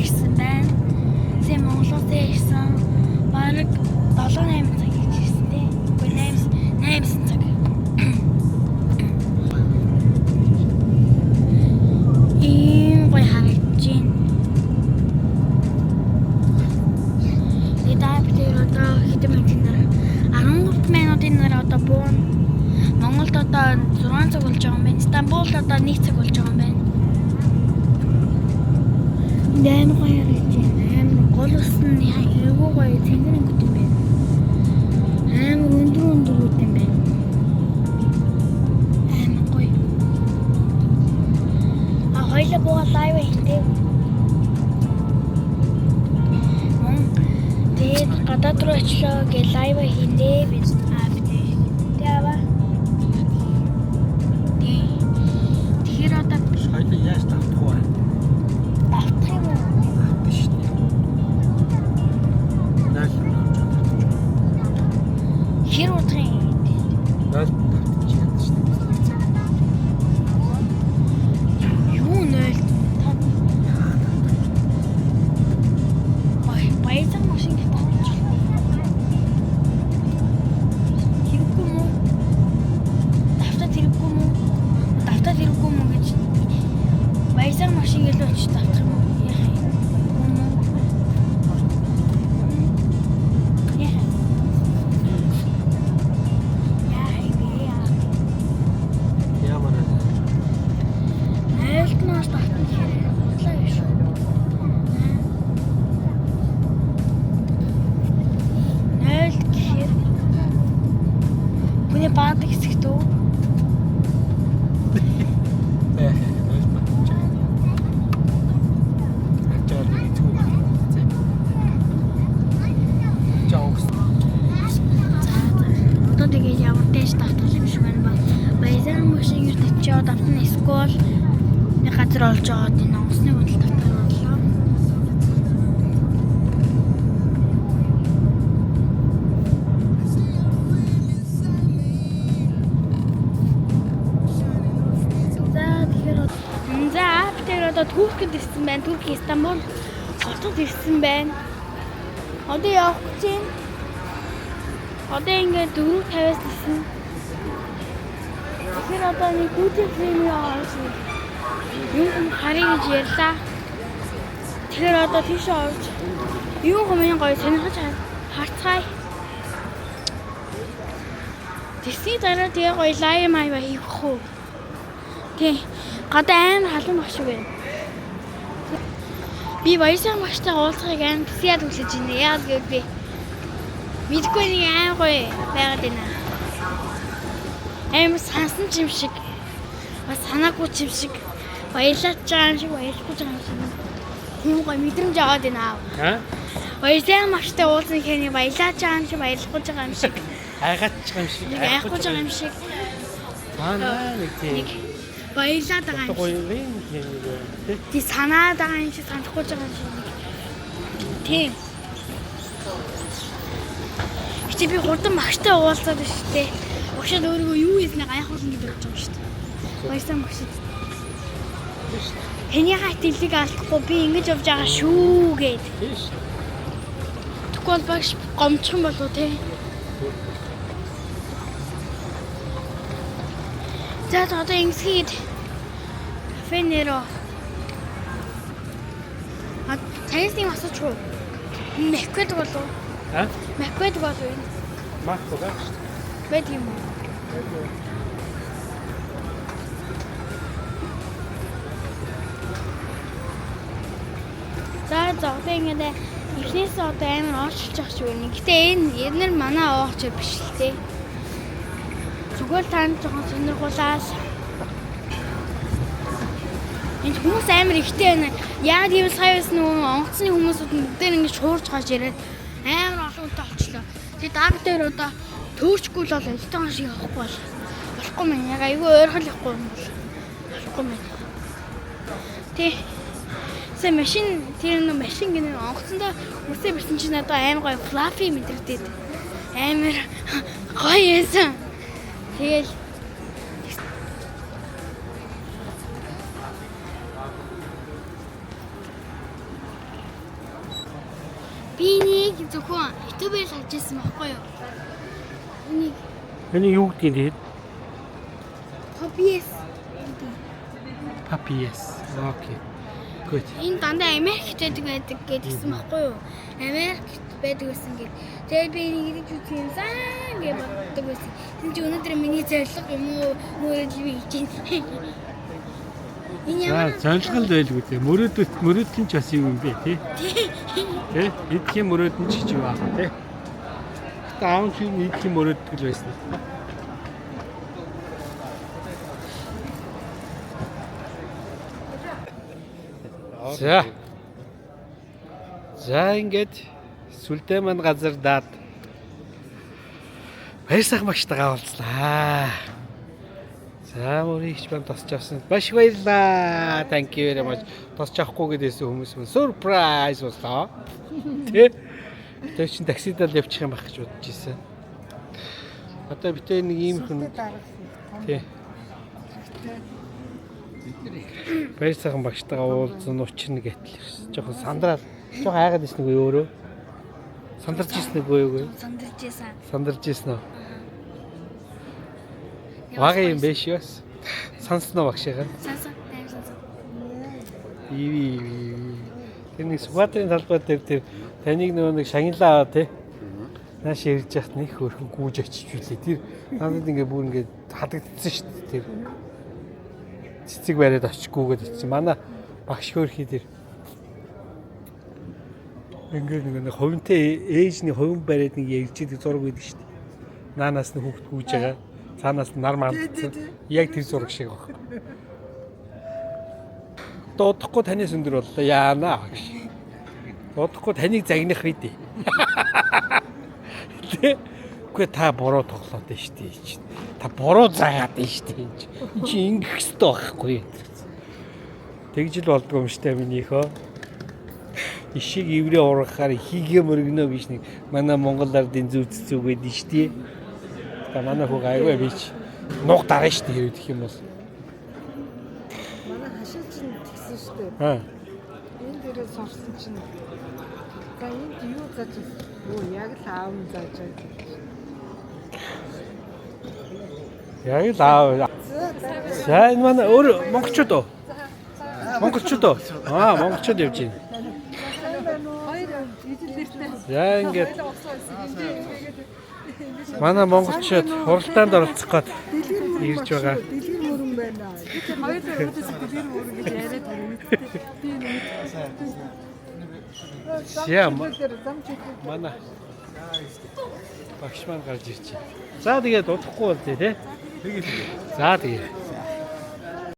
ирсэн байна. Сая Монголоос ирсэн. Бараг 7-8 цаг хийж ирсэн тий. Үгүй 8 цаг. Ийм гоё харагдаж байна. Тэгээд одоо хэдэн минутын дараа 13 минутын дараа одоо буун. Монголд одоо 6 цаг болж байгаа юм байна. Стамбулд одоо 1 цаг болж байгаа юм байна. Дэм гоё харагдаж байна. Амар гол усны эвгүй гоё цэнгэрэн гүт юм байна. Амар өндөр гүт юм байна. Амар гоё. Хоёлаа боо лайв хийдэг. Тэгээд гадаад руу очлоо гэ лайв хийндээ бид Ява. Тэгэхээр одоо хоёлаа яаж тавтах вэ? Тавтах юм уу? Биш үү? Яаж тавтах? Хэр удаа юм? Яаж тавтах юм бэ? Юу нөл? Ой, баязан машин гэдэг. Баязан машин гэлөө очиж тавтах юм уу? Баадаг хэсэгт үү? Одоо тэгээд ямар дэш татах юм шиг байна ба. Баязан машин ирд очиод автны скол нэг газар олж аваад энэ онгоцны хөдөл татах боллоо. Туркид ирсэн байна. Турки Стамбул хотод ирсэн байна. Одоо явах гэж байна. Одоо ингээд 4:50-аас ирсэн. Тэгэхээр одоо нэг гүтэн фрейм яваад юм харъя гэж ярьлаа. Тэгэхээр одоо тийш орж юу хэмээн гоё сонирхож харцгаая. Тэсний дараа тэгээ гоё лайв маяа хийх үү. Тэг. Гадаа амар халуун багш байна. Би баясаа багштай уулзахыг амар псиад хүлээж байна. Яагаад гэвэл би мэдгүй нэг амар гоё байгаад байна. Амар сансан юм шиг. Бас санаагүй юм шиг. Баялаач байгаа юм шиг, баялахгүй байгаа юм шиг. Юм гоё мэдрэмж аваад байна. Баясаа багштай уулзах гэхний баялаач байгаа юм шиг, баялахгүй байгаа юм шиг. Айгаач байгаа юм шиг. Айхгүй байгаа юм шиг. Манай нэг тийм баялаад байгаа юм шиг. Тий санаад байгаа юм шиг санахгүй байгаа юм шиг. Тий. Чи би хурдан багштай уулзаад байна шүү дээ. Багшаад өөрөө юу хийснэ гайхуулна гэж бодож байгаа шүү дээ. Баясаа багшд. Хэний хат дэлхийг алдахгүй би ингэж явж байгаа шүү гээд. Тэгвэл багш гомчхон болов тий. За одоо ингэсгээд кафенеро. Таньсны асууч уу? Маккед болов? Маккед болов энэ? Макко гэж. Бэд юм уу? За одоо ингэ эхнээс одоо амар оочилж ах шиг байна. Гэтэ энэ манай ооч биш л дээ. Зүгээр тань жоохон сонирхуулаад энэ хүмүүс амар ихтэй байна. Яг тийм сая байсан нөгөө онгоцны хүмүүсүүд нь бүгдээр ингэж шуурж гаж ирээд амар олонтой болчихлоо. Тэгээд даг дээр одоо төөрчгүй л бол элтэн шиг явахгүй болохгүй мэн. Яг айгүй ойрхол явахгүй юм бол болохгүй мэн. Тэ сая машин тэр нэг машин гэнэ онгоцондоо үсээ бэрсэн чинь одоо амар гоё флафи мэдрэгдээд амар гоё яасан. Тэгэл Би нэг зөвхөн YouTube-ээр л харж ирсэн байхгүй юу? Энийг Энийг юу гэдгийг тэгээд? Hobbies. Papies. Окей. Good. Энэ дандаа Америкт байдаг гэдгийгсэн байхгүй юу? Америкт байдаг гэсэн гээд. Тэгээд би энийг идэж үзэх юмсан гэж боддог байсан. Тэгвэл чи өнөөдөр миний зорилго юм уу? Мөрөд би хийж. Энэ ямар Зорилго л байлгүй те. Мөрөд нь ч бас юу юм бэ те? Тэ? Эдхийн мөрөд нь ч юу аа те? Таун чи эдхийн мөрөд гэл байсан. За. За ингээд сүлдээ маань газар даад баярсах багштайгаа уулзлаа. За мөрийч бам тосч авсан. Маш баярлаа. Thank you very much. Тосч авахгүй гэдээсэн хүмүүс мөн surprise боллоо. Тэ? Тэр чин таксидаар явчих юм байх гэж бодож ирсэн. Одоо битээ нэг ийм хүн. Тэ. Баярсахан багштайгаа уулзсан учир нэг атл ирсэн. Жохон сандраад, жохон айгаад ирсэн үгүй өөрөө. Сандарч ирсэн үгүй юу? Сандарч ирсэн үү? Вагийн юм биш юу? Сансноо багшаагаа. Сансан. Тэр нэг Сүбатрын талбай дээр тэр таныг нэг шагналаа тий. Нааш ирж яхад нэг хөрхөн гүүж очиж үлээ. Тэр надад ингээ бүр ингээ хадагдсан шүү дээ тэр. Цэцэг бариад очихгүйгээд очив. Манай багш хөрхий тэр ингээ нэг ховнтой ээжний ховн бариад нэг ярьж идэг зураг байдаг шүү дээ. Наанаас нь хүүхд гүүж байгаа. Цаанаас нар мандсан. Яг тэр зураг шиг баг. Дуудахгүй танаас өндөр боллоо. Яана багш. Дуудахгүй таныг загнах бид. Үгүй та буруу тоглоод байна шүү дээ. Та буруу заагаад байна шүү дээ. Чи ингэх хэрэгтэй байхгүй. Тэгж л болдгоо юм штэ минийхөө. Ишиг иврээ ургахаар хийгээ мөргөнө гэж нэг манай Монгол ардын зүвц зүгээд нь штэ. Та манай хөө гайгүй бич. Нуг дараа штэ хэрэг гэх юм бол. Манай хашаа чинь тэгсэн шүү дээ. Аа. Энд дээрээ сурсан чинь. За энд юу зааж байна? Оо яг л аав нь зааж байна. Яг л аа. За энэ манай өөр монголчууд уу? Монголчууд уу? Аа, монголчууд явж байна. За ингээд манай монголчууд хуралдаанд оролцох гээд ирж байгаа. Дэлгэр мөрөн байна. Хоёр өдөөс дэлгэр мөрөн гэж яриад байна. Яа манай багш маань гарч ирж байна. За тэгээд удахгүй бол тий. За тэгээд